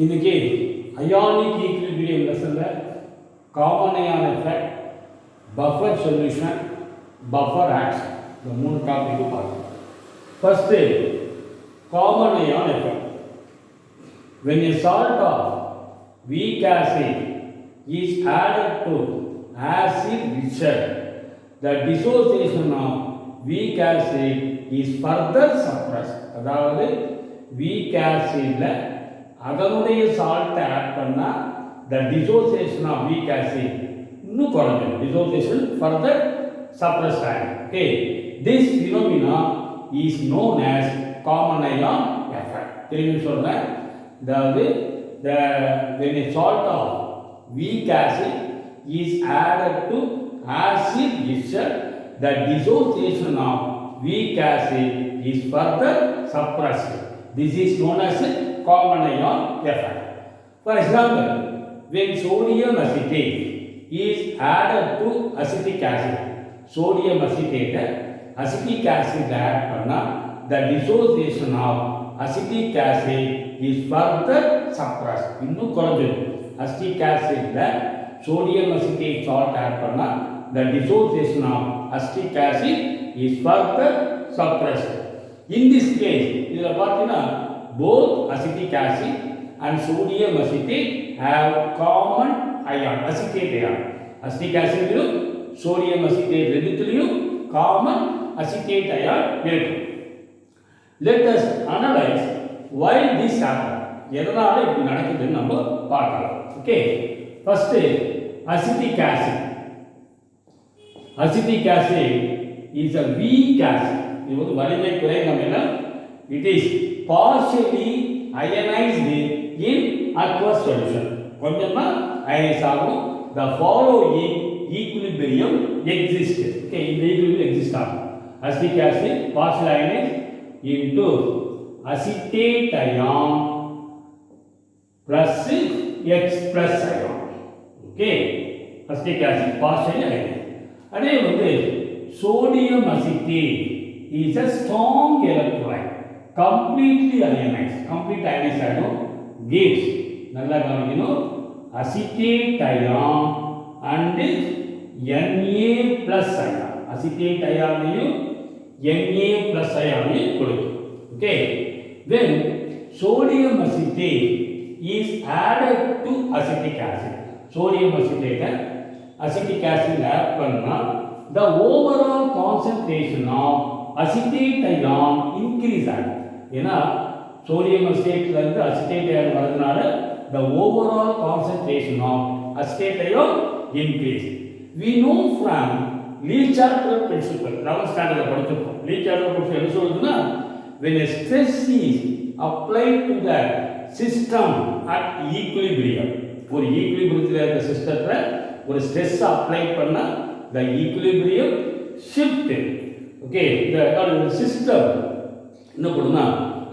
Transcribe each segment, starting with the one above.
இன்னைக்கு ionic equilibrium லெசன்ல common ion effect, buffer solution, buffer action இந்த மூணு டாபிக் பார்க்கலாம். First common ion effect. When a salt of weak acid is added to acid mixture, the dissociation of weak acid is further suppressed. அதாவது weak acidல அதனுடைய salt add பண்ணா the dissociation of weak acid இன்னும் குறைஞ்சிடும். dissociation further suppressed ஆகும். Okay, this phenomena is known as common ion effect. திரும்பி சொல்றேன். அதாவது when a salt of weak acid is added to acid mixture, the dissociation of weak acid is further suppressed. This is known as common ion effect. For example, when sodium acetate is added to acetic acid, sodium acetate acetic acid add பண்ணா the dissociation of acetic acid is further suppressed. இன்னும் குறைஞ்சிடும். acetic acidல sodium acetate salt add பண்ணா the dissociation of acetic acid is further suppressed. In this case இதுல பார்த்தீங்கன்னா both acetic acid and sodium acetate have common ion, acetate ion. acetic acid இலும் sodium acetate ரெண்டுத்திலும் common acetate ion இருக்கு. Let us analyze why this happen. எதனால இப்படி நடக்குதுன்னு நம்ம பார்க்கலாம். Okay, first acetic acid. acetic acid is a weak acid. இது வந்து வலிமை குறைந்த it is partially ionized in aqueous solution. கொஞ்சமா அயனைஸ் ஆகும். The following equilibrium exists. Okay, இந்த equilibrium exist ஆகும். acetic acid partially ionized into acetate ion plus X plus ion. Okay, acetic acid partially ionized. அதே வந்து sodium acetate is a strong electrolyte, completely ionized. complete ionized ion gives நல்லா கவனிக்கணும் acetate ion and Na plus ion. acetate ion Na plus ion கொடுக்கும். Okay, when sodium acetate is added to acetic acid, sodium acetate acetic acid add பண்ணா the overall concentration of acetate ion increase ஆகும். ஏன்னா sodium acetate ல இருந்து acetate ion வரதுனால the overall concentration of acetate ion increase. We know from Lee Charter principle, 11th standard படிச்சிருக்கோம். Lee Charter principle என்ன சொல்லுதுன்னா when a stress is applied to the system at equilibrium, ஒரு ஈக்குலிபிரியத்தில் இருக்க சிஸ்டத்துல ஒரு ஸ்ட்ரெஸ் அப்ளை பண்ணா the equilibrium shift. Okay, the system என்ன பண்ணுனா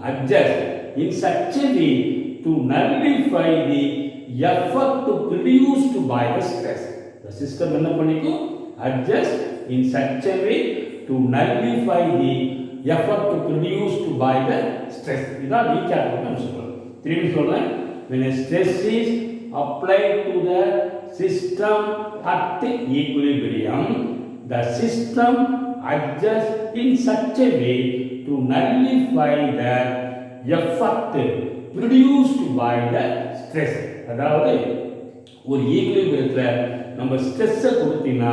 adjust in such a way to nullify the effect produced by the stress. The system என்ன பண்ணிக்கும் adjust in such a way to nullify the effect produced by the stress. இதான் recap பண்ணி சொல்றேன். திருப்பி சொல்றேன். when a stress is applied to the system at equilibrium, the system adjusts in such a way to nullify the effect produced by the stress. அதாவது ஒரு ஈக்குலிபிரியத்துல நம்ம ஸ்ட்ரெஸ்ஸை கொடுத்தீங்கன்னா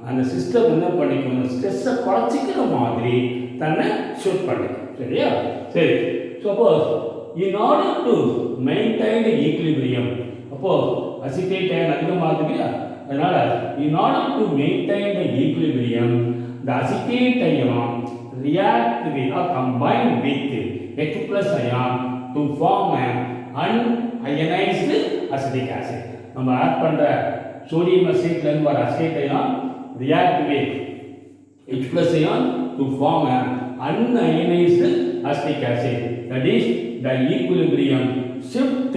அந்த சிஸ்டம் என்ன பண்ணிக்கும், அந்த ஸ்ட்ரெஸ்ஸை குறைச்சிக்கிற மாதிரி தன்னை ஷூட் பண்ணிக்கும். சரியா? சரி, suppose in order to maintain the equilibrium, அப்போ acetate ion அதிகமாக இல்லையா, அதனால in order to maintain the equilibrium, the acetate ion react with or combine with H plus ion to form an unionized acetic acid. நம்ம add பண்ற sodium acetate ல இருந்து வர acetate ion react with H plus ion to form an unionized acetic acid. That is, the equilibrium shift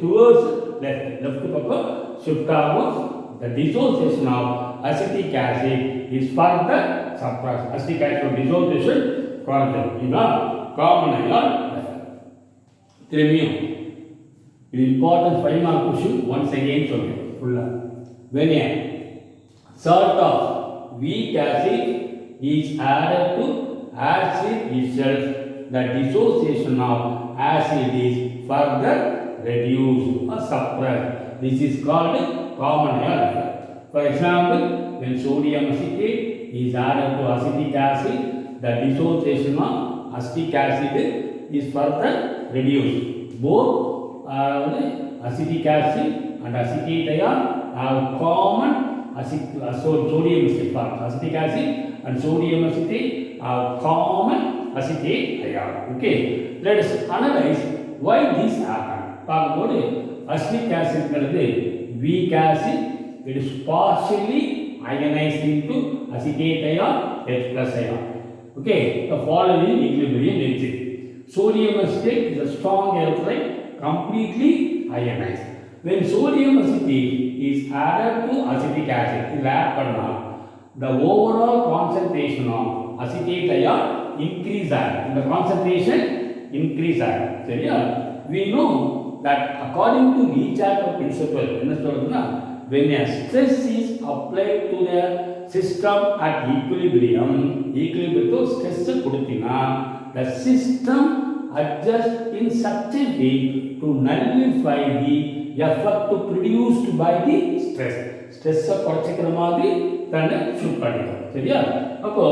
towards left பக்கம் shift ஆகும். The dissociation of acetic acid is further suppressed. acetic acid dissociation குறைஞ்சிடும். இதுதான் common ion effect. திரும்பியும் இது important 5 mark question once again சொல்றேன் ஃபுல்லா. When a salt of weak acid is added to acid itself, the dissociation of acid is further reduced or suppressed. This is called common air effect. For example, when sodium acetate is added to acetic acid, the dissociation of acetic acid is further reduced. Both acetic acid and acetate ion have common sodium acetate. Acetic acid and sodium acetate have common acetate ion. Okay, let us analyze why this happen. பார்க்கும்போது acetic acid is weak acid. It is partially ionized into acetate ion, H plus ion. Okay, the following equilibrium exists. Sodium acetate is a strong electrolyte, completely ionized. When sodium acetate is added to acetic acid, the overall concentration of acetate ion increases. The concentration increases. We know that according to Recharge principle, when a stress is applied to the system at equilibrium stress கொடுத்தினா the system adjusts in such a way to nullify the effect produced by the stress குறைச்சிக்கிற மாதிரி தன்னை shoot பண்ணிடும். சரியா? அப்போ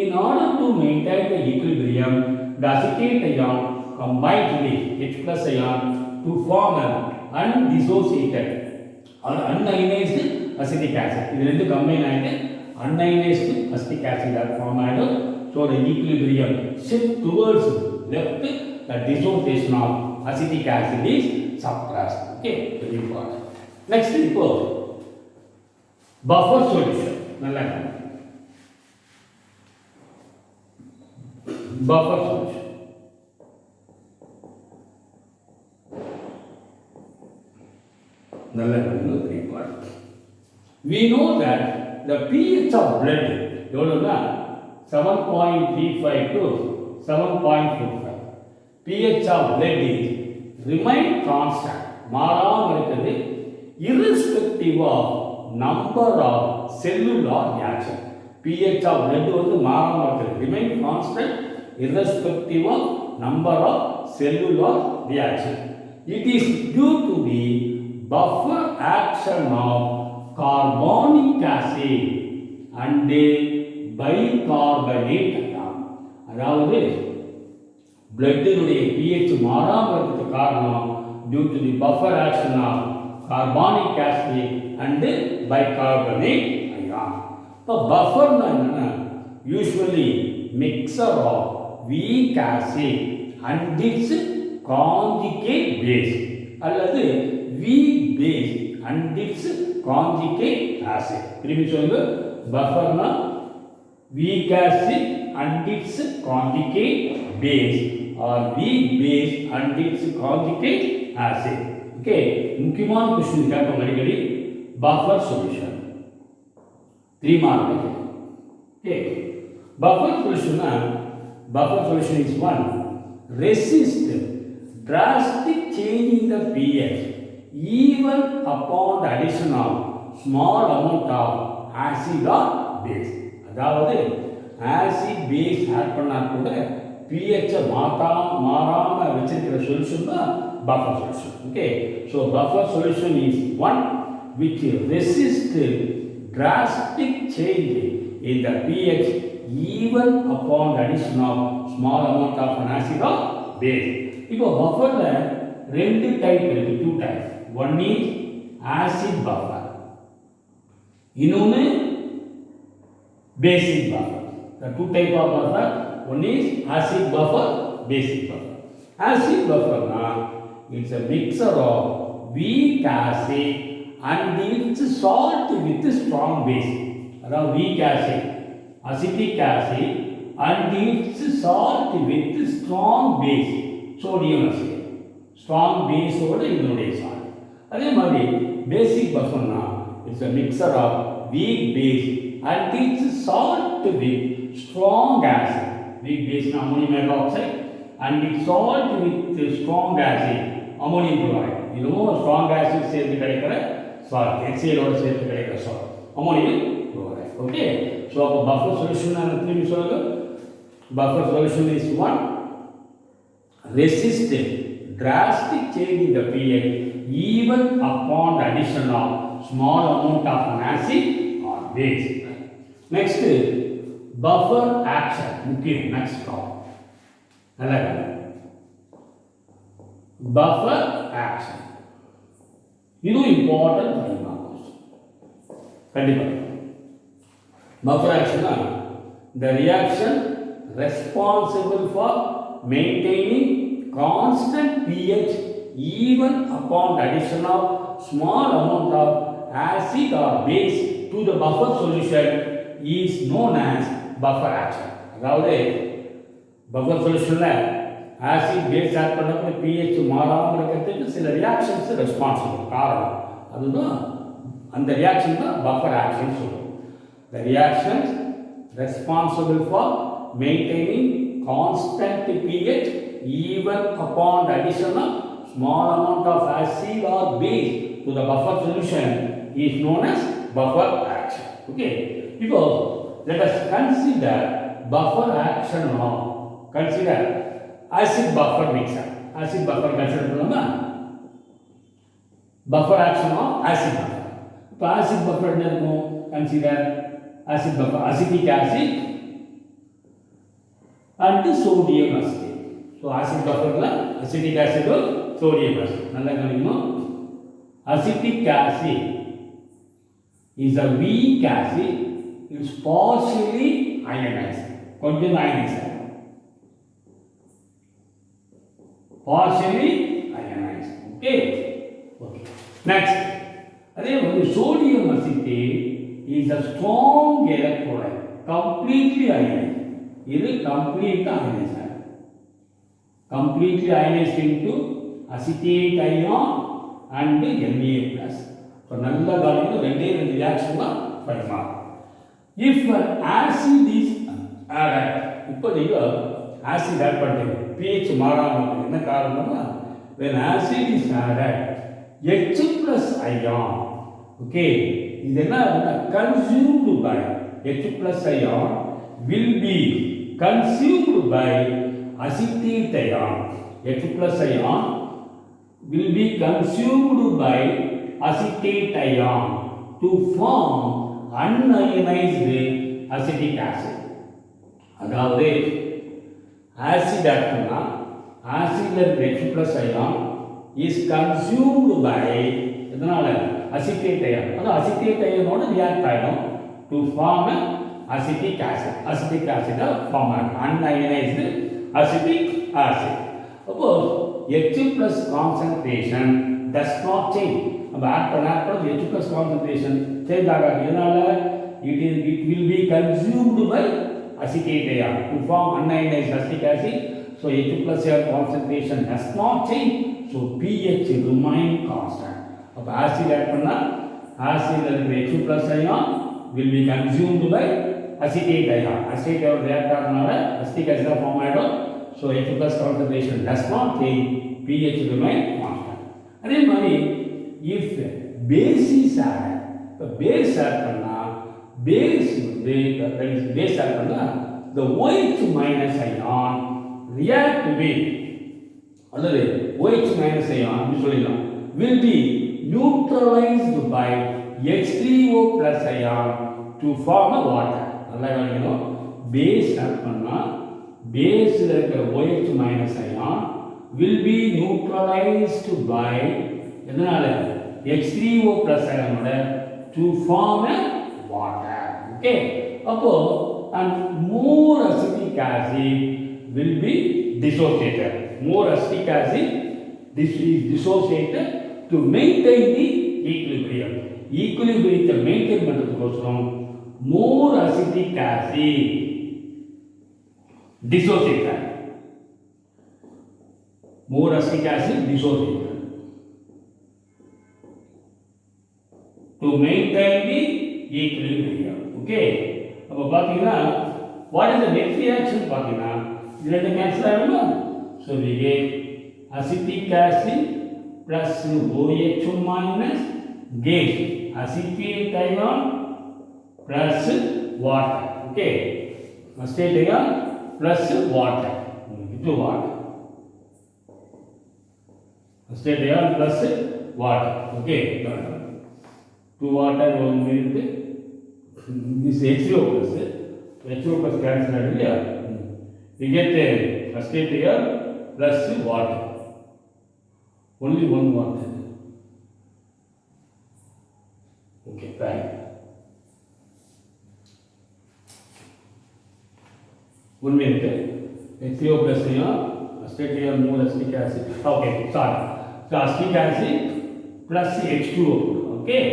in order to maintain the equilibrium, the acetate ion combines with H plus ion to form an undissociated or unionized acetic acid. இது ரெண்டு combine ஆயிட்டு unionized acetic acid are formed ஆயிடும். So the equilibrium shift towards left, the dissociation of acetic acid is suppressed. Okay, very important. Next இப்போ buffer solution. நல்லா buffer solution. நல்லா very important. We know that the pH of blood எவ்வளவுனா 7.35 to 7.45. pH of blood is remain constant. மாறாம இருக்குது irrespective of number of cellular reaction. pH of blood வந்து மாறாம இருக்குது remain constant irrespective of number of cellular reaction. It is due to the buffer action of carbonic acid and bicarbonate ion. அதாவது bloodனுடைய pH மாறாம இருக்கிறதுக்கு காரணம் due to the buffer action of carbonic acid and bicarbonate ion. இப்போ bufferனா என்னன்னா usually mixture of weak acid and its conjugate base அல்லது weak base and its conjugate acid. திரும்பி சொல்லுங்க bufferனா weak acid and its conjugate base or weak base and its conjugate acid. Okay, முக்கியமான question கேட்போம் அடிக்கடி buffer solution 3 mark. Okay, buffer solution is one resist drastic change in the pH even upon the addition of small amount of acid or base. அதாவது acid base add பண்ணா கூட pH மாறாம வச்சிருக்கிற solution தான் buffer solution. Okay, so buffer solution is one which resists drastic change in the pH even upon the addition of small amount of an acid or base. இப்போ bufferல ரெண்டு type இருக்கு, two types. One is acid buffer, இன்னொன்னு basic buffer. The two type of buffer, one is acid buffer, basic buffer. Acid buffer na it's a mixture of weak acid and its salt with strong base. அதாவது weak acid, acetic acid and its salt with strong base, sodium acid. Strong base ஓட இதனுடைய salt. அதே மாதிரி basic buffer na it's a mixture of weak base and its salt with strong acid. Weak base na ammonium hydroxide and its salt with strong acid ammonium chloride. இதுவும் strong acid சேர்த்து கிடைக்கிற salt, HCl சேர்த்து கிடைக்கிற salt ammonium chloride. Okay, so அப்போ buffer solution திரும்பி சொல்லுங்க. Buffer solution is one, resist drastic change in the pH even upon the addition of small amount of an acid or base. Next, buffer action. Okay, next problem. Buffer action. This is important for you. Buffer action is the reaction responsible for maintaining constant pH even upon the addition of small amount of acid or base to the buffer solution is known as buffer action. அதாவது buffer சொல்யூஷன்ல acid base add பண்ணப்ப pH மாறாம இருக்கிறதுக்கு சில reactions responsible காரணம், அதுதான் அந்த reaction தான் பஃபர் ஆக்ஷன் சொல்லுவோம். The reactions responsible for maintaining constant pH even upon the addition of small amount of acid or base to the buffer solution is known as buffer action. Okay, because let us consider buffer action now. Consider acid buffer mixer. Acid buffer consider பண்ணலாமா? Buffer action of acid buffer. இப்போ acid buffer என்ன இருக்கும்? Consider acid buffer, acetic acid and sodium acetate. So acid buffer la acetic acid or sodium acid. நல்லா கவனிக்கணும். Acetic acid is a weak acid. It is partially ionized. கொஞ்சம் ionized. Partially ionized. Okay. Okay. Next. அதே வந்து sodium acetate is a strong electrolyte. Completely ionized. This is completely ionized. Completely ionized into acetate ion and Na+. So, நல்ல காலிக்கு ரெண்டே reaction தான் படிமா. If an acid is added, இப்போ நீங்க acid add பண்றீங்க, pH மாறாம என்ன காரணம்னா when acid is added H+ ion, okay, இது என்ன consumed by H+ ion will be consumed by acetate ion. H+ ion will be consumed by acetate ion to form unionized acetic acid. அதாவது acid ஆக்னா acid H+ ion is consumed by எதனால acetate ion. அது acetate ion ஓட react ஆயிடும் to form acetic acid. Acetic acid form unionized acetic acid. Suppose H+ concentration does not change. अब add करना H+ concentration change ஆகாது. எதனால it will be consumed by acetate ion to form unionized acetic acid. So H+ ion concentration does not change. So pH remain constant. अब acid add करना acid H+ ion will be consumed by acetate ion. Acetate ion react ஆகறனால acetic acid form ஆயிடும். So H+ concentration does not change, pH remain constant. அதே மாதிரி if base is added, the base add பண்ணா base வந்து that is base add பண்ணா the OH- ion react with அல்லது OH- ion அப்படி சொல்லிடலாம் will be neutralized by H3O+ ion to form a water. நல்லா கவனிக்கணும். base add பண்ணா base ல இருக்கிற OH- ion will be neutralized by எதனால H3O+ ion ஓட to form a water. Okay, அப்போ and more acetic acid will be dissociated. More acetic acid is dissociated to maintain the equilibrium. Equilibrium maintain பண்றதுக்கோசரம் more acetic acid dissociated. More acetic acid dissociated to maintain the equilibrium. Okay, அப்ப பாத்தீங்கன்னா what is the next reaction பாத்தீங்கன்னா இது ரெண்டு cancel ஆகுமா. So we get acetic acid plus OH minus gives acetate ion plus water. Okay, acetate ion plus water. Itu water. Acetate ion plus water. Okay, 2 water 1 minute. This H2O plus H2O plus cancel earlier. We get acetate ion plus water. Only 1 water. Okay, fine. 1 minute. H3O plus acetate ion more acetic acid. Okay, sorry. So acetic acid plus H2O. Okay.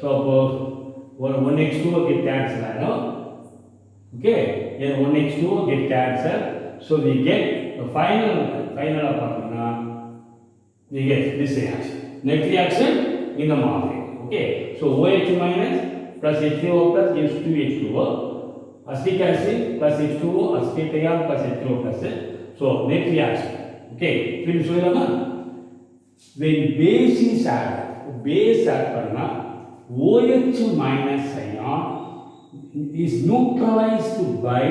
So 1 H2O get cancelled. No? Okay. Here 1 H2O get cancelled. So we get the final partner. We get this reaction. Net reaction in the model. Okay. So OH minus plus H3O plus gives 2H2O. Acetic acid plus H2O, acetate ion plus H2O plus. So net reaction. Okay. Finish with them. When base is added, base add करना OH minus ion is neutralized by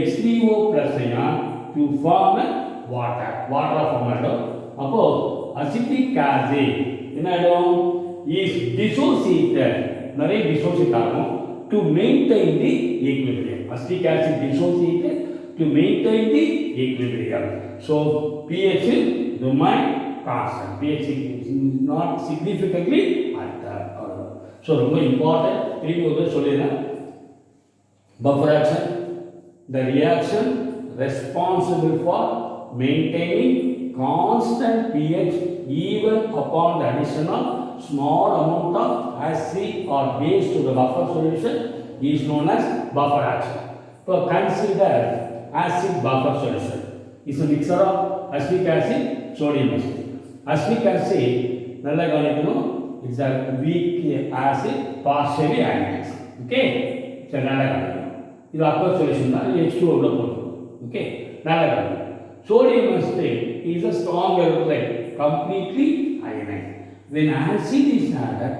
H3O plus ion to form water. Water form ஆடும். அப்போ acetic acid என்ன ஆடும்? Is dissociated. நிறைய dissociate ஆகும். To maintain the equilibrium. Acetic acid dissociated to maintain the equilibrium. So pH remain constant. pH is not significantly altered. So ரொம்ப important. திருப்பி ஒரு சொல்லிடுறேன். Buffer action, the reaction responsible for maintaining constant pH even upon the addition of small amount of acid or base to the buffer solution is known as buffer action. So consider acid buffer solution. It's a mixture of acetic acid, sodium acid. Acetic acid, nalla ganikano, it's a weak acid, partially ionized. Okay, so nalla ganikano. This aqueous solution na H2O la podu. Okay, nalla ganikano. Sodium acid is a strong electrolyte, completely ionized. When acid is added,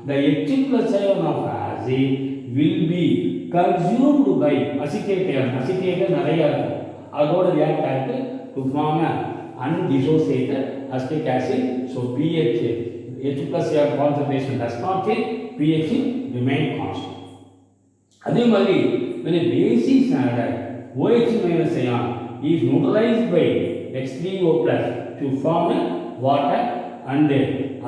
the H plus ion of acid will be consumed by acetate ion. Acetate ion நிறைய இருக்கும். அதோட react ஆகிட்டு to form an undissociated acetic acid. So pH, H plus ion concentration does not change, pH remain constant. அதே மாதிரி when a base is added, OH minus ion is neutralized by H3O plus to form water, and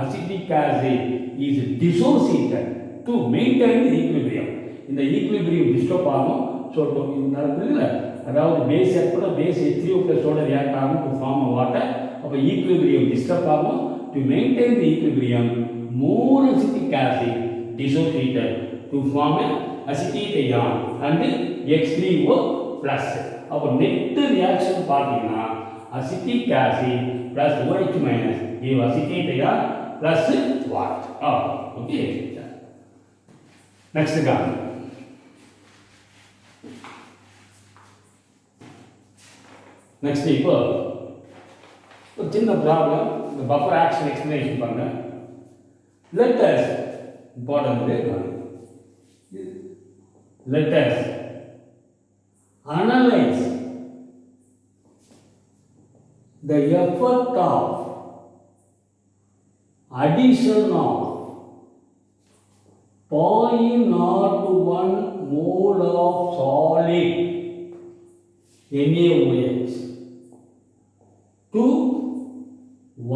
acetic acid is dissociated to maintain the equilibrium. In the equilibrium disturb ஆகும். So இந்த இடத்துல அதாவது base ஏற்பட base H3O plus ஓட react ஆகும் to form a water. அப்ப equilibrium disturb ஆகும். To maintain the equilibrium, more acetic acid dissociated to form acetate ion and H3O plus. அப்ப net reaction பார்த்தீங்கன்னா acetic acid plus OH minus give acetate ion plus water. Okay. Next example. Next இப்போ ஒரு சின்ன problem இந்த buffer action explanation பண்ண. Let us important let us analyze the effect of addition of 0.01 mole of solid NaOH to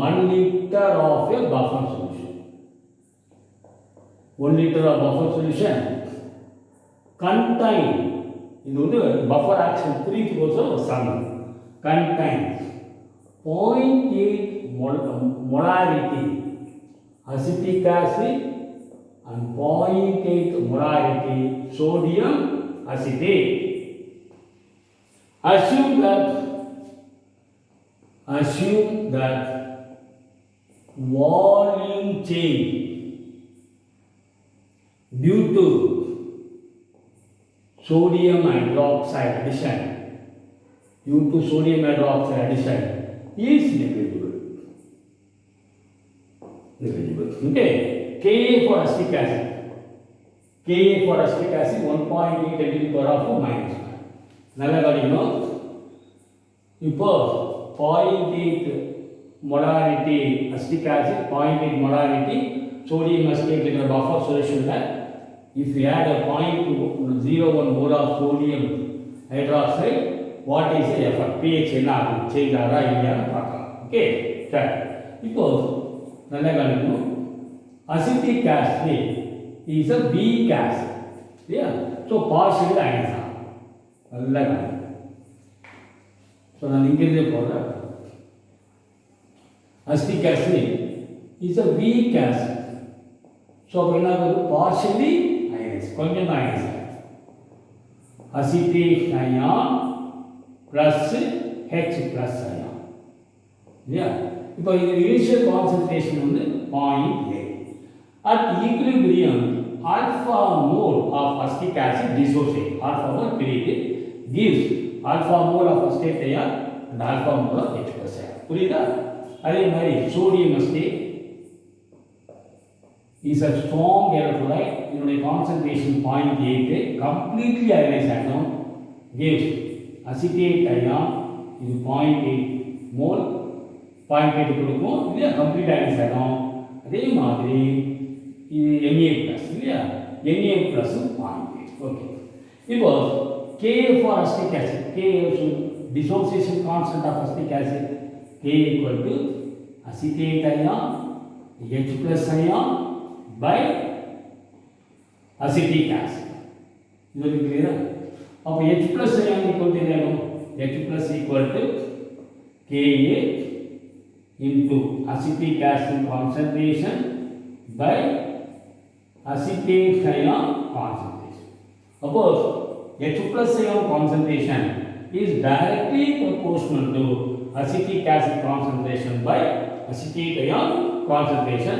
1 liter of a buffer solution. 1 liter of buffer solution contain, இது வந்து buffer action 3 க்கு sum contains 0.8 molarity acetic acid and 0.8 molarity sodium acetate. Assume that volume change due to sodium hydroxide addition is negligible. Okay, Ka for acetic acid. Ka for acetic acid 1.8 10 to the power of minus 1. நல்லா கவனிக்கணும். இப்போ 0.8 molarity acetic acid, 0.8 molarity sodium acetate in a buffer solution. If we add a 0.01 mole of sodium hydroxide, what is the effect? pH என்ன ஆகும்? Change ஆகுதா இல்லையான்னு பார்க்கலாம். Okay, சரி. இப்போ நல்லா கவனிக்கணும். acetic acid is a weak acid. Yeah, so partially ionized. நல்லா கவனிக்கணும். ஸோ நான் இங்கிருந்தே போடுறேன். acetic acid is a weak acid. So அப்போ என்ன ஆகுது? partially ionized. கொஞ்சம் தான் ionized. acetic ion plus H plus ion. இல்லையா? இப்போ இது initial concentration வந்து 0.8. At equilibrium, alpha mole of acetic acid dissociate. Alpha mole period gives alpha mole of acetate ion and alpha mole of H plus ion. புரியுதா? அதே மாதிரி sodium acetate is a strong electrolyte. இதனுடைய concentration 0.8, completely ionized atom gives acetate ion இது 0.8 mole, 0.8 கொடுக்கும். இல்லையா? complete ionized atom. அதே மாதிரி இது Na plus இல்லையா? Na plus 0.8. ஓகே, இப்போ Ka for acetic acid, K is dissociation constant of acetic acid, K equal to acetate ion H plus ion by acetic acid. இது கிளியரா? அப்போ H plus ion equal to என்ன? H plus equal to Ka into acetic acid concentration by acetate ion concentration. Suppose H plus ion concentration is directly proportional to acetic acid concentration by acetate ion concentration.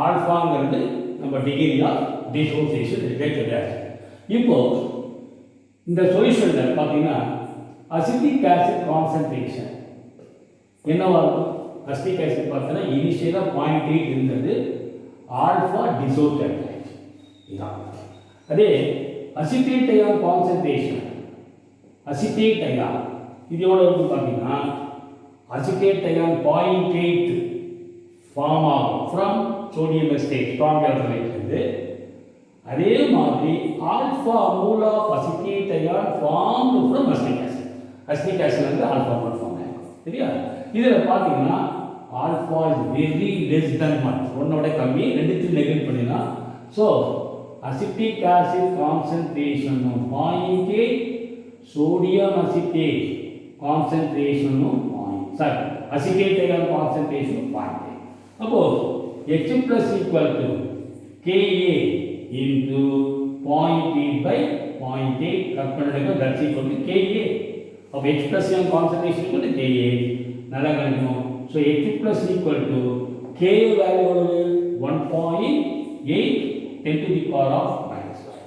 ஆல்ஃபாங்கிறது நம்ம degree of dissociation related acid. இப்போ இந்த சொல்யூஷனில் பார்த்தீங்கன்னா acetic acid concentration என்னவா இருக்கும்? Acetic acid பார்த்தீங்கன்னா இனிஷியலாக 0.8 இருந்தது, ஆல்ஃபா டிசோசியேட் ஆயிடுச்சு. இதான் அதே acetate ion concentration. Acetate ion இது எவ்வளோ இருக்கும் பார்த்தீங்கன்னா அசிட்டேட் அயான் 0.8 ஃபார்ம் ஆகும் ஃப்ரம் சோடியம் எஸ்டேட் ஸ்ட்ராங் எலக்ட்ரோலைட்லேருந்து. அதே மாதிரி alpha mole of acetate ion formed from acetic acid. Acetic ஆசிட்லேருந்து ஆல்ஃபா மூல் ஃபார்ம் ஆகும். சரியா? இதில் பார்த்தீங்கன்னா alpha is very less than 1, ஒன்னோட கம்மி, ரெண்டுத்தையும் நெகட் பண்ணிடலாம். So acetic acid concentration of 0.8, sodium acetate concentration of 0.7, acetate ion concentration of 0.8. Suppose H plus equal to Ka into 0.8 by 0.8, that's equal to Ka. Of H plus ion concentration equal to Ka. நல்லா கவனிக்கணும். So H plus equal to Ka value 1.8 10 to the power of minus 5.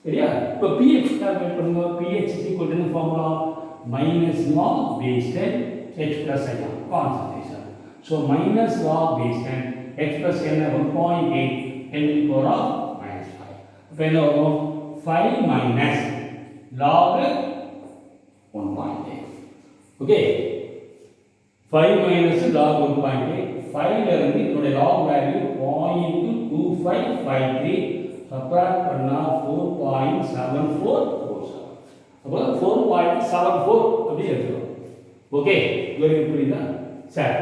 சரியா? இப்போ pH calculate பண்ணுங்க. pH is equal to என்ன formula? minus log base 10 H plus ion concentration. So minus log base 10 H plus ion 1.8 10 to the power of minus 5. இப்போ என்ன வரும்? 5 minus log 1.8. Okay, 5 minus log 1.8. 5 ல இருந்து இதோட log value 0.2553, subtract பண்ணா 4.7447. அப்போ 4.74 அப்படி எடுத்துரும். ஓகே, வெரி புரியுதா? சரி,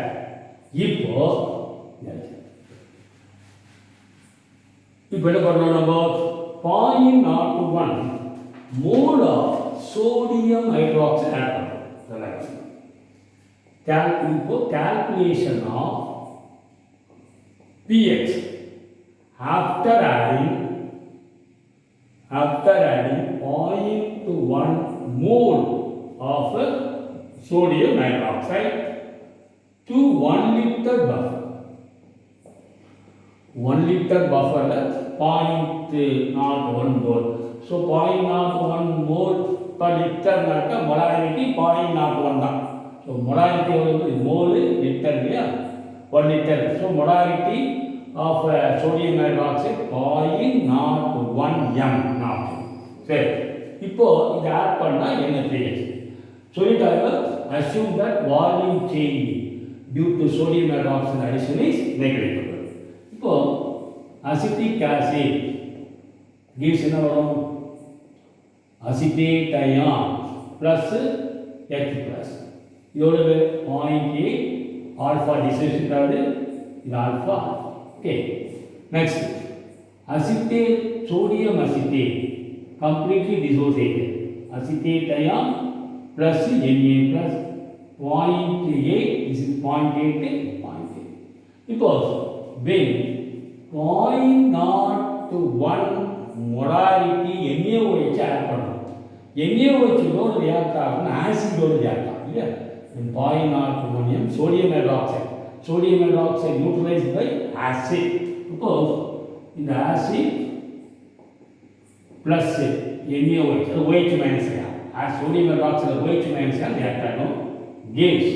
இப்போ என்ன பண்ணணும்? நம்ம 0.01 mole of sodium hydroxide add பண்ணுறோம். இப்போ calculation of pH after adding 0.1 mole of sodium hydroxide to 1 liter buffer. 1 liter buffer 0.01 mole. So 0.01 mole per liter நாக்க molarity 0.01 தான். So molarity எவ்வளவு? மோல் லிட்டர் இல்லையா? 1 liter. So molarity of sodium hydroxide 0.01 m naught. சரி, இப்போ இதை add பண்ணா என்ன pH சொல்லிட்டாங்க. assume that volume change due to sodium hydroxide addition is negligible. இப்போ acetic acid gives என்ன வரும்? acetate ion plus H plus இதோட 0.8 alpha dissociation ஆகுது. இது alpha. Okay, next acetate sodium acetate completely dissociated. Acetate ion plus Na plus 0.8, this is 0.8 0.8. Because when 0.01 molarity NaOH add பண்ணோம், NaOH ஓட react ஆகும்னா ஆசிடோட react ஆகும் இல்லையா? 0.01 m sodium hydroxide, sodium hydroxide neutralized by acid. Because இந்த acid plus NaOH, OH minus as sodium hydroxide OH minus react ஆகும், gives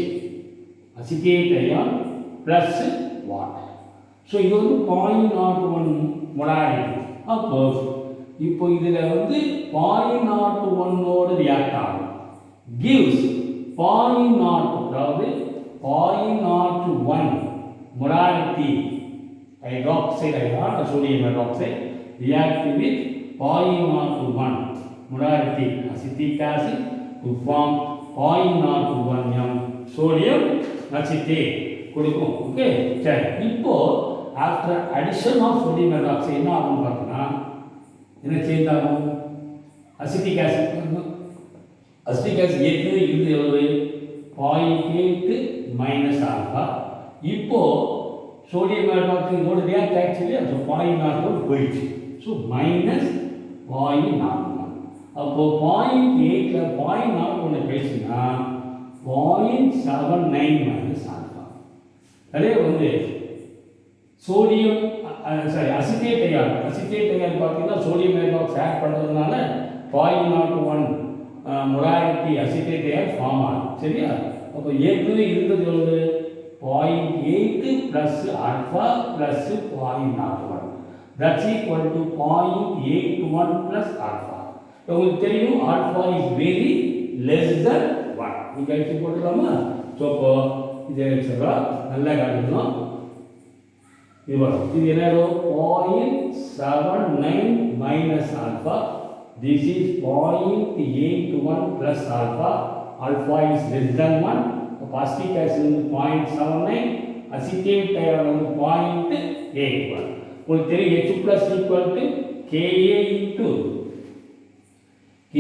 acetate ion plus water. So இது வந்து 0.01 molarity. அப்போ இப்போ இதில் வந்து 0.01 ஓடு ரியாக்ட் ஆகும், gives 0.0 அதாவது 0.01 molarity hydroxide ion sodium hydroxide react with 0.01 molarity acetic acid to form 0.01 m sodium acetate கொடுக்கும். ஓகே, சரி. இப்போ after addition of sodium hydroxide என்ன ஆகும் பார்த்தீங்கன்னா என்ன சேஞ்ச் ஆகும்? அசிட்டிக் ஆசிட் அசிட்டிக் ஆசிட் ஏற்கனவே இருந்து எவ்வளவு 0.8 மைனஸ் ஆல்ஃபா. இப்போ சோடியம் ஹைட்ராக்சைடு இதோட ரியாக்ட் ஆக்சுவலி அது 0.01 போயிடுச்சு. So minus 0.01. அப்போ 0.8ல 0.01 பேசுனா 0.79 மைனஸ் ஆல்ஃபா. அதே வந்து சோடியம் சாரி அசிட்டேட் அயான் பார்த்தீங்கன்னா சோடியம் ஹைட்ராக்சைடு ஆட் பண்ணுறதுனால 0.01 மொலாரிட்டி அசிட்டேட் அயான் ஃபார்ம் ஆகும். சரியா? அப்போ ஏற்கனவே இருந்தது எவ்வளவு? 0.8 plus alpha plus 0.01. That's equal to 0.81 plus alpha. உங்களுக்கு தெரியும் alpha is very less than 1. நீங்கள் கழிச்சு போட்டுக்கலாமா? ஸோ இப்போ இதை வச்சுக்கலாம், நல்லா காட்டணும். இது என்ன? 0.79 minus alpha. This is 0.81 plus alpha. Alpha is less than 1. Acetic acid is 0.79. Acetate ion is 0.81. உங்களுக்கு தெரியும் H plus equal to Ka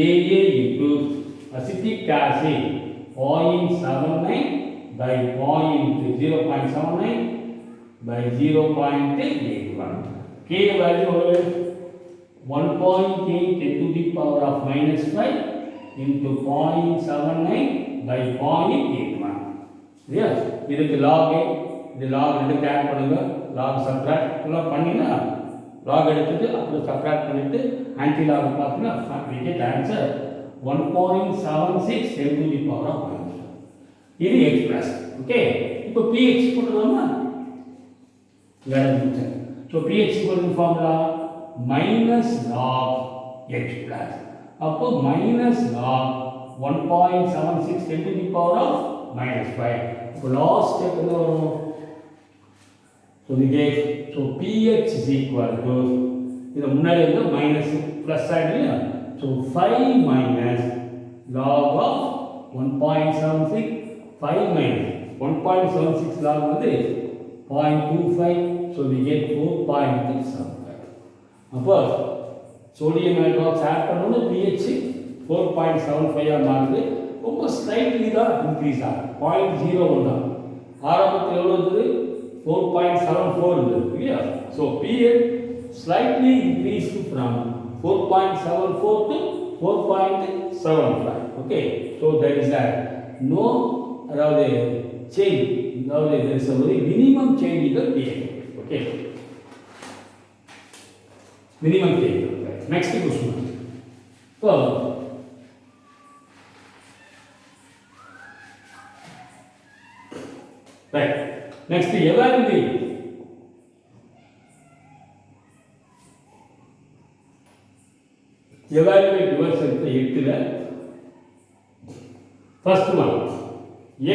into acetic acid 0.79 by 0.79 by 0.81. K value 1.8 to the power of minus 5 into 0.79 by 0.81. Yes, இதுக்கு log இது log ரெண்டு add பண்ணுங்க, log subtract எல்லாம் பண்ணினா log எடுத்துட்டு அப்புறம் subtract பண்ணிட்டு anti log பார்த்தீங்கன்னா we get answer 1.76 10 to the power of minus 5. இது H plus. ஓகே, இப்போ pH போட்டுடலாமா? So pH equal to formula minus log H plus. அப்போ minus log 1.76 10 to the power of minus 5. இப்போ last step என்ன வரும்? So we get pH is equal to இது முன்னாடி வந்து minus plus ஆயிடுங்க. So 5 minus log of 1.76 5 minus 1.76 log வந்து 0.25. So we get 4.75. அப்போ sodium hydroxide ஆட் பண்ணோம்னா pH 4.75 ஆ மாறுது. ரொம்ப ஸ்லைட்லி தான் இன்க்ரீஸ் ஆகும், 0.01 தான். ஆரம்பத்தில் எவ்வளோ இருந்தது? 4.74 இருந்தது இல்லையா? So pH slightly increased from 4.74 to 4.75. Okay, so there is a no அதாவது change, அதாவது there is a very minimum change in the pH. Okay, minimum change. Okay. Next question. So right, next evaluate evaluate yourself எட்டுல first one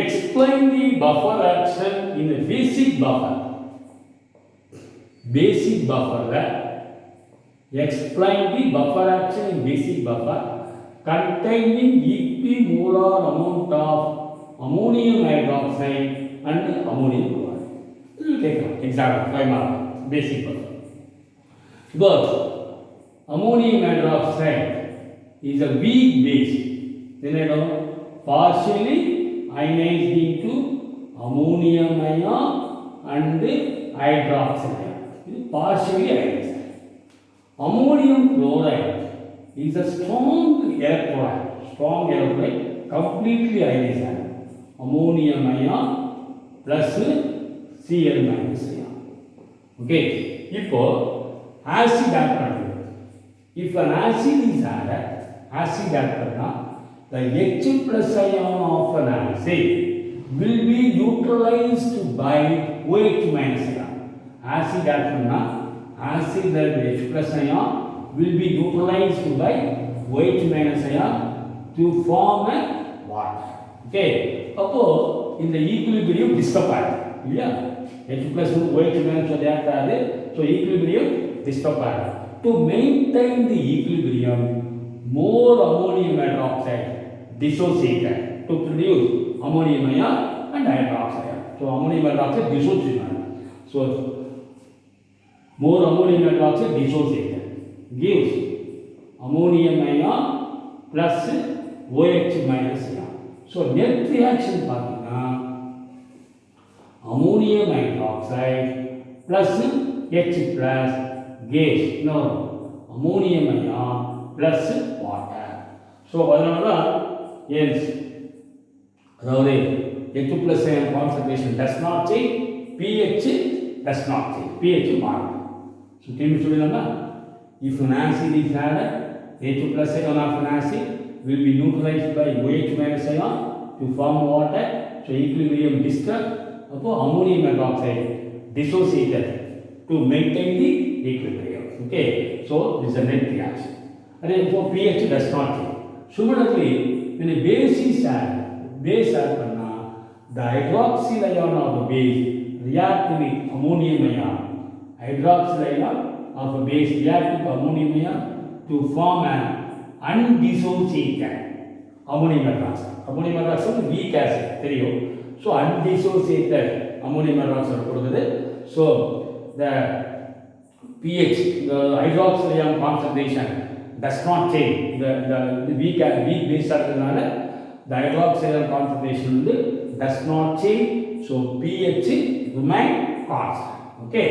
explain the buffer action in the basic buffer explain the buffer action in basic buffer containing equimolar amount of ammonium hydroxide and ammonium chloride. You will take an example 5 mark basic buffer. But ammonium hydroxide is a weak base. Then I know partially ionized into ammonium ion and hydroxide ion. Partially ionized. Ammonium chloride is a strong electrolyte, completely ionized. Ammonium ion plus Cl minus ion. Okay. இப்போ acid add பண்ணுங்க. If an acid is added, acid add பண்ணா the H plus ion of an acid will be neutralized by OH minus ion. Acid add பண்ணா acid that H plus ion will be neutralized by OH minus ion to form a water. Okay. அப்போ இந்த equilibrium disturb ஆகுது இல்லையா? H plus OH minus react ஆகுது. So equilibrium disturb ஆகுது. To maintain the equilibrium, more ammonium hydroxide dissociated to produce ammonium ion and hydroxide. So ammonium hydroxide dissociated. So more ammonium hydroxide dissociated gives ammonium ion plus OH minus ion. So net reaction பார்த்தீங்கன்னா ammonium hydroxide plus H plus gas no ammonium ion plus water. So அதனால தான் yes அதாவது H plus ion concentration does not change, pH does not change, pH மாறும். So திரும்பி சொல்லிடலாமா? If an acid is added, H plus ion of an acid will be neutralized by OH minus ion to form water. So equilibrium disturbed. அப்போ ammonium hydroxide dissociated to maintain the equilibrium. Okay. So this is a net reaction. And so pH does not change. Similarly, when a base is added, பண்ணா the hydroxyl ion of a base react with ammonium ion. Hydroxyl ion of a base react with ammonium ion to form an undissociated ammonium hydroxide. Ammonium hydroxide is weak acid, தெரியும். So undissociated ammonium hydroxide கொடுக்குது. So the pH, the hydroxyl ion concentration does not change. The weak base இருக்கிறதுனால the hydroxyl ion concentration does not change. So pH remain constant. Okay.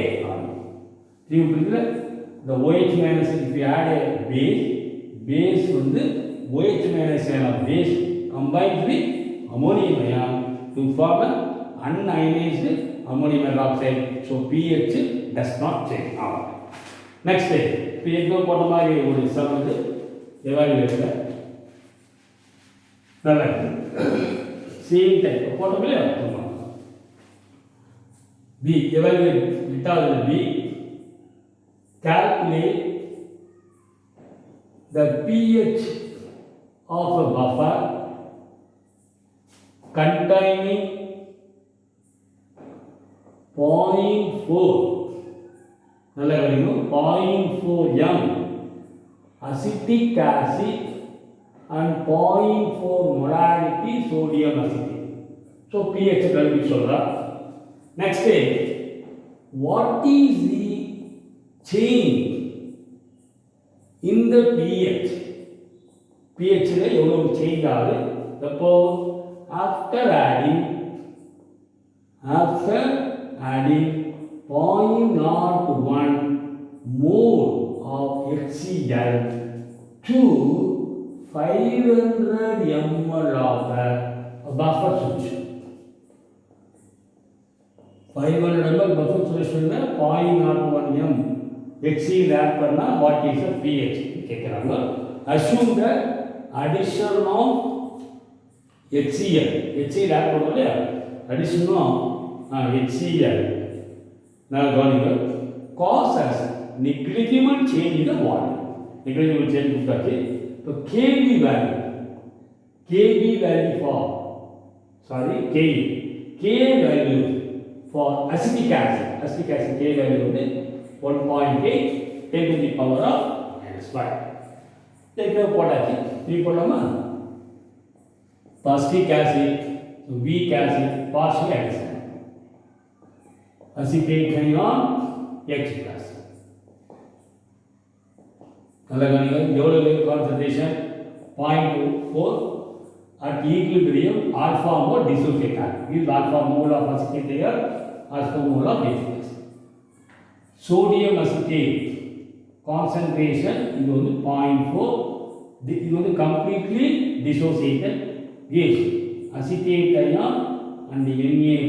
The OH minus, if you add a base வந்து OH minus ion of base combined with ammonium ion to form an unionized ammonium hydroxide. So pH does not change. Next day, pH போட்ட மாதிரி ஒரு some வந்து எவாலுவேட்ல நல்லா same type போட்டோம்ல B evaluate விட்டாவது B calculate the pH of a buffer containing 0.4 நல்லா கவனிக்கணும் 0.4 m acetic acid and 0.4 molarity sodium acetate. So pH கண்டுபிடிக்க சொல்றா. Next what is the change in the pH? pH ல எவ்வளவு சேஞ்ச் ஆகுது? அப்போ after adding 0.01 mole of HCl to 500 ml of the buffer solution. 500 ml buffer solution ல 0.01 m HCl add பண்ணா what is the pH கேக்குறாங்க. Assume that addition of HCl add பண்ணுவோம்ல addition of HCl now going cause as negligible change in the water. negligible chain கொடுத்தாச்சு. இப்போ Kb value for K value for acetic acid K value வந்து 1.8 10 to the power of -5. இப்போ போட்டாச்சு. இது போடலாமா? acetic acid, weak acid, partial acid, acetate ion H plus. நல்லா கவனிங்க. எவ்வளவு concentration? 0.4 at equilibrium alpha mole dissociate ஆகும். இது alpha mole of acetate ion, alpha mole of H plus. sodium acetate concentration இது வந்து 0.4. இது வந்து completely dissociated gives acetate ion and Na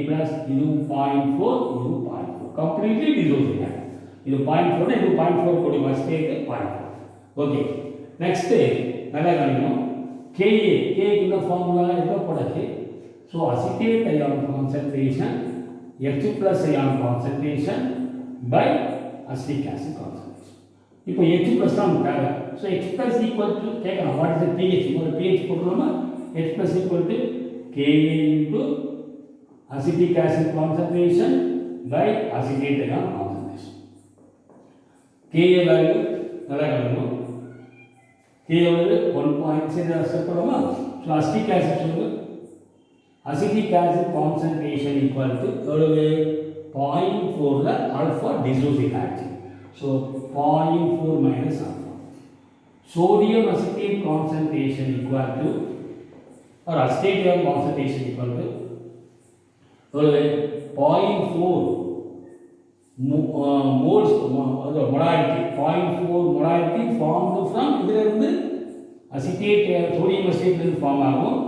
plus இதுவும் 0.4 இதுவும் 0.4 completely dissociated. இது 0.4 இது 0.4 கூடிய acetate 0.4. ஓகே, நெக்ஸ்ட் நல்லா கவனிக்கணும். Ka இந்த ஃபார்முலா எவ்வளோ போடாச்சு. So acetate ion concentration H plus ion concentration by acetic acid concentration. இப்போ H plus தான் தேவை. So H plus equal to கேட்கலாம், வாட் இஸ் த pH? ஒரு pH போட்டுருமா? H plus equal to Ka into acetic acid concentration by acetate ion concentration. Ka value நல்லா கவனிக்கணும். K வந்து 1.6 செப்பரமா. ஸோ அசிட்டிக் ஆசிட் சொல்லுங்க. Acetic acid concentration equal to எவ்வளவு? 0.4ல ஆல்ஃபா டிசோசியேட் ஆச்சு. So 0.4 minus alpha. Sodium acetate concentration equal to or acetate ion concentration equal to எவ்வளவு? 0.4 moles molarity 0.4 molarity formed from இதிலிருந்து acetate sodium acetate இருந்து form ஆகும்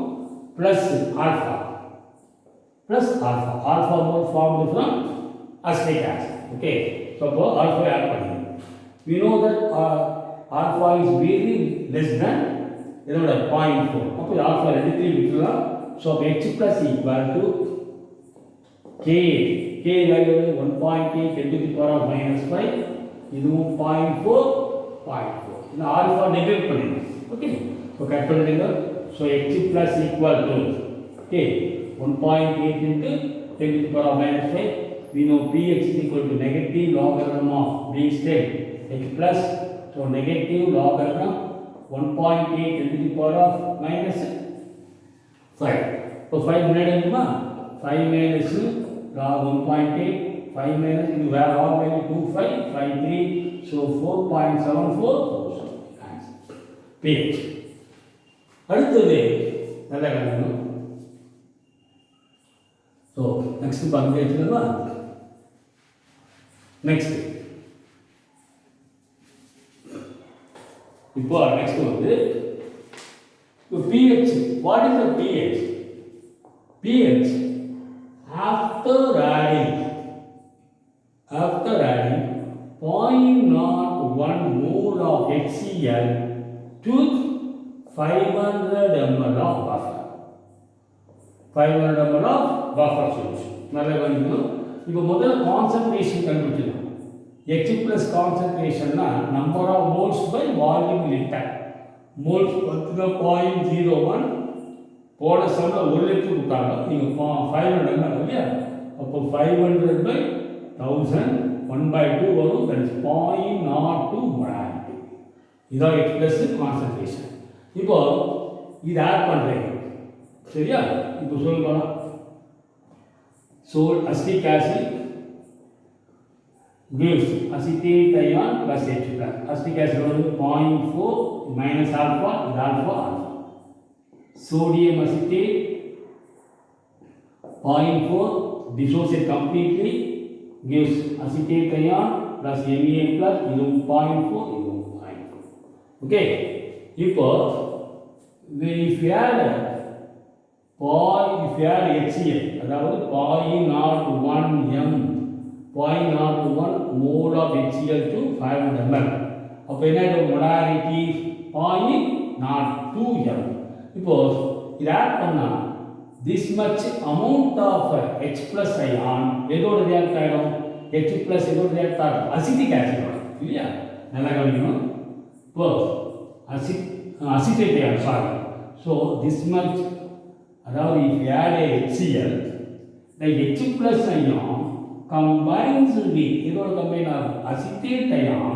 plus alpha mole formed from acetic acid. Okay, so இப்போ alpha add பண்ணுங்க. we know that alpha is very less than இதோட 0.4. அப்போ alpha ரெண்டுத்தையும் விட்டுறலாம். so H plus equal to K value 1.8 10 to the power of -5. இதுவும் 0.4 இந்த alpha negate பண்ணிடுங்க. Okay, so cut பண்ணிடுங்க. So H plus equal to K 1.8 into 10 to the power of -5. we know pH is equal to negative logarithm of B state H plus. so negative logarithm 1.8 10 to the power of -5. இப்போ 5 முன்னாடி இருக்குமா? 5 minus log 1.8 5 minus இது வேற log value 25 53 so 4.74 pH. அடுத்தது நல்லா கவனிக்கணும். So next பங்கு வச்சுக்கலாமா? நெக்ஸ்ட் இப்போ நெக்ஸ்ட் வந்து pH. What is the pH? pH after adding 0.01 mole of HCl to 500 ml of buffer. 500 ml of buffer solution. நல்லா கவனிக்கணும். இப்போ முதல்ல கான்சன்ட்ரேஷன் கண்டுபிடிக்கணும். H plus கான்சன்ட்ரேஷன்னா number of moles by volume litre. Moles பார்த்தீங்கன்னா 0.01 போன சமயம் 1 லிட்டர் கொடுத்தாங்க. நீங்கள் 500 ml இல்லையா? அப்போ 500 by 1000 1/2 வரும். That is 0.02 molarity. இதான் H plus கான்சன்ட்ரேஷன். இப்போ இது ஆட் பண்ணுறீங்க சரியா? இப்போ சொல்லுங்க. So acetic acid gives acetate ion plus H plus. Acetic acid வந்து 0.4 minus alpha is alpha. Sodium acetate 0.4 dissociate completely gives acetate ion plus Na plus இதுவும் 0.4 இதுவும் 0.4. Okay, இப்போ if you add HCl அதாவது 0.01 mole of HCl to 500 ml. அப்போ என்ன molarity 0.02 m. இப்போ இது add பண்ணா this much amount of H plus ion எதோட ரியாக்ட் ஆகும்? H plus எதோட ரியாக்ட் ஆகும்? அசிட்டிக் ஆசிட் இல்லையா? நல்லா கவனிக்கணும். இப்போ acetate ion, sorry. So this much, அதாவது if you add a HCl, the H plus ion combines with இதோட combine ஆகும் acetate ion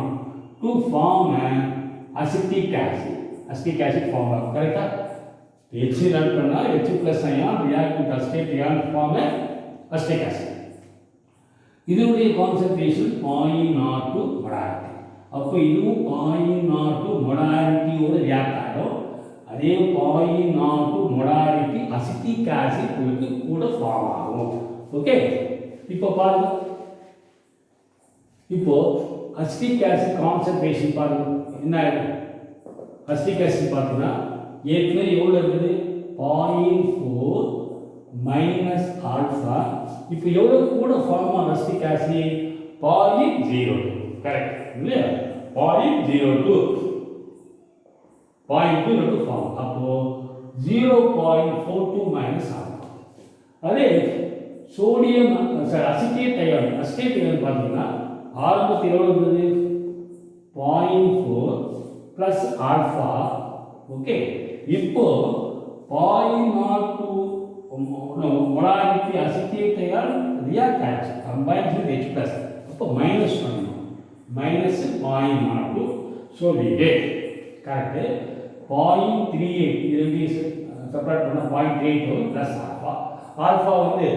to form an acetic acid. Acetic acid form ஆகும், கரெக்டா? HCl add பண்ணா H plus ion react with acetate ion to form an acetic acid. இதனுடைய concentration 0.02 molarity. அப்போ இதுவும் 0.02 மொலாரிட்டியோட react ஆகும். அதே 0.02 மொலாரிட்டி அசிட்டிக் ஆசிட் உங்களுக்கு கூட ஃபார்ம் ஆகும். ஓகே, இப்போ பாருங்க. இப்போ அசிட்டிக் ஆசிட் கான்சன்ட்ரேஷன் பாருங்க என்ன ஆகும். அசிட்டிக் ஆசிட் பார்த்தீங்கன்னா ஏற்கனவே எவ்வளோ இருக்குது 0.4 மைனஸ் ஆல்ஃபா. இப்போ எவ்வளோ கூட ஃபார்ம் ஆகும் அசிட்டிக் ஆசிட் 0.02, கரெக்ட் இல்லையா? 0.02 ஃபார்ம். அப்போ 0.42 மைனஸ் ஆல்ஃபா. அதே சோடியம் அசிட்டேட் அயான் பார்த்தீங்கன்னா ஆரம்பத்தில் எவ்வளோ இருந்தது 0.4 ப்ளஸ் ஆல்ஃபா. ஓகே, இப்போ 0.02 மொலாரிட்டி அசிட்டேட் அயான் ரியாக்ட் ஆச்சு கம்பைன்ஸ் வித் H ப்ளஸ். அப்போ மைனஸ் பண்ணணும், minus 0.02. So we get correct 0.38. இது எப்படி செப்பரேட் பண்ண 0.38 ப்ளஸ் ஆல்ஃபா. ஆல்ஃபா வந்து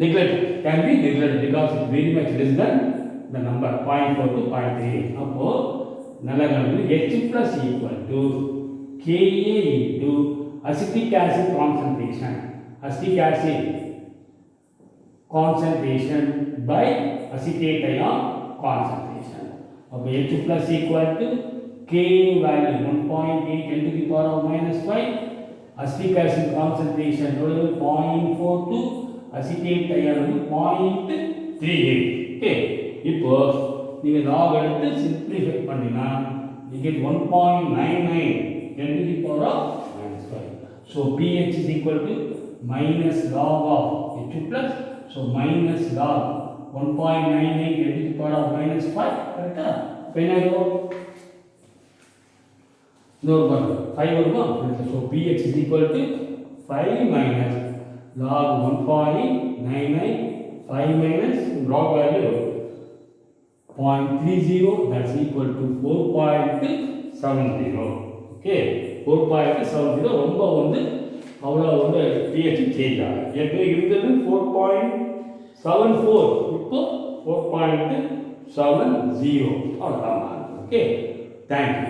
neglect can be neglected because it very much less than the number 0.4 to 0.38. அப்போ நல்ல கணக்கு H plus equal to Ka into acetic acid concentration. Acetic acid concentration by acetate ion concentration. அப்போ H plus equal to K value 1.8 10 to the power of minus 5. Acetic acid concentration 0.42, acetate ion 0.38. Okay, இப்போ நீங்கள் lock எடுத்து simplify பண்ணினா you get 1.99 10 to the power of minus 5. So pH is equal to minus log of H plus. So minus log 1.99 10 to the power of minus 5. கரெக்டா? இப்போ என்ன ஆகும்? இன்னொரு பாருங்க 5 வருமா? So pH is equal to 5 minus log 1.99, 5 minus log value 0.30, that's equal to 4.70. Okay, 4.70 ரொம்ப வந்து அவ்வளோ வந்து pH சேஞ்ச் ஆகும். ஏற்கனவே இருந்தது 4.74, இப்போ 4.70 அவ்வளோதான். Okay, thank you.